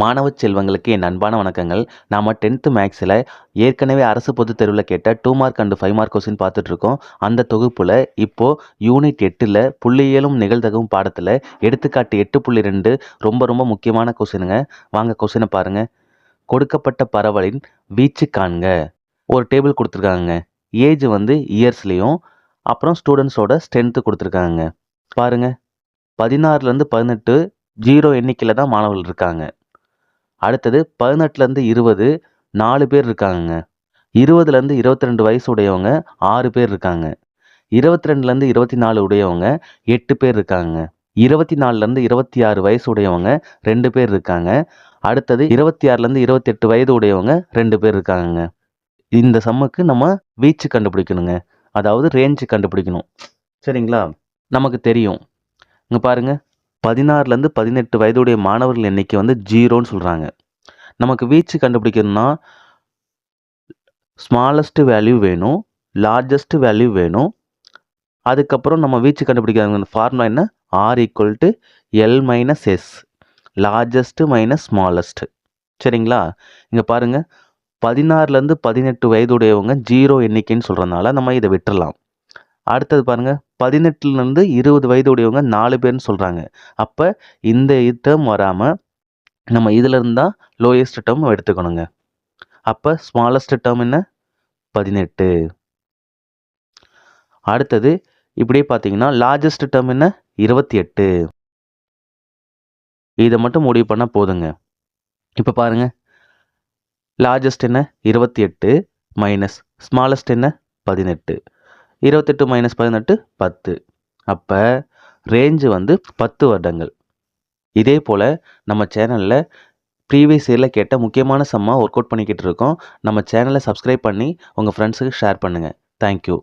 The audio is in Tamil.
மாணவ செல்வங்களுக்கு என் அன்பான வணக்கங்கள். நாம 10th மேக்ஸில் ஏற்கனவே அரசு பொதுத் தேர்வில் கேட்ட 2 மார்க் அண்ட் 5 மார்க் கொஸ்டின் பார்த்துட்ருக்கோம். அந்த தொகுப்பில் இப்போது யூனிட் 8ல் புள்ளியியலும் நிகழ்தகவும் பாடத்தில் எடுத்துக்காட்டு 8.2 ரொம்ப முக்கியமான கொஸ்டினுங்க. வாங்க கொஸ்டினை பாருங்கள். கொடுக்கப்பட்ட பரவலின் வீச்சு காண்க. ஒரு டேபிள் கொடுத்துருக்காங்க. ஏஜ் இயர்ஸ்லேயும் அப்புறம் ஸ்டூடெண்ட்ஸோட ஸ்ட்ரென்த்து கொடுத்துருக்காங்க. பாருங்கள், 16லேருந்து 18 0 எண்ணிக்கையில் தான் மாணவர்கள் இருக்காங்க. அடுத்தது 18லேருந்து 20 4 பேர் இருக்காங்க. 20லேருந்து 22 வயசு உடையவங்க 6 பேர் இருக்காங்க. 22லேருந்து 24 உடையவங்க 8 பேர் இருக்காங்க. 24லேருந்து 26 வயசு உடையவங்க 2 பேர் இருக்காங்க. அடுத்தது 26லேருந்து 28 வயது உடையவங்க 2 பேர் இருக்காங்க. இந்த சம்முக்கு நம்ம வீச்சு கண்டுபிடிக்கணுங்க. அதாவது ரேஞ்சு கண்டுபிடிக்கணும். சரிங்களா? நமக்கு தெரியும். இங்கே பாருங்கள், 16லேருந்து 18 வயதுடைய மாணவர்கள் எண்ணிக்கை 0ன்னு சொல்கிறாங்க. நமக்கு வீச்சு கண்டுபிடிக்கணும்னா ஸ்மாலஸ்ட் வேல்யூ வேணும், லார்ஜஸ்ட் வேல்யூ வேணும். அதுக்கப்புறம் நம்ம வீச்சு கண்டுபிடிக்கிற ஃபார்முலா என்ன? R = L - S, largest minus smallest. சரிங்களா? இங்கே பாருங்கள், 16லேருந்து 18 வயதுடையவங்க 0 எண்ணிக்கைன்னு சொல்கிறதுனால நம்ம இதை விட்டுறலாம். அடுத்தது பாருங்கள், 18லேருந்து 20 வயது உடையவங்க 4 பேர்னு சொல்கிறாங்க. அப்போ இந்த டேர்ம் வராமல் நம்ம இதிலிருந்து தான் லோயஸ்ட் டேர்ம் எடுத்துக்கணுங்க. அப்போ ஸ்மாலஸ்ட் டேர்ம் என்ன? 18. அடுத்தது இப்படியே பார்த்தீங்கன்னா லார்ஜஸ்ட் டேர்ம் என்ன? 28. இதை மட்டும் முடிவு பண்ணால் போதுங்க. இப்போ பாருங்கள், லார்ஜஸ்ட் என்ன? 28 மைனஸ் ஸ்மாலஸ்ட் என்ன? 18. 28 மைனஸ் 18 10. அப்போ ரேஞ்சு 10 வருடங்கள். இதே போல் நம்ம சேனலில் ப்ரீவியஸ் இயரில் கேட்ட முக்கியமான சம்மாக ஒர்க் அவுட் பண்ணிக்கிட்டு இருக்கோம். நம்ம சேனலை சப்ஸ்கிரைப் பண்ணி உங்கள் ஃப்ரெண்ட்ஸுக்கு ஷேர் பண்ணுங்கள். தேங்க்யூ.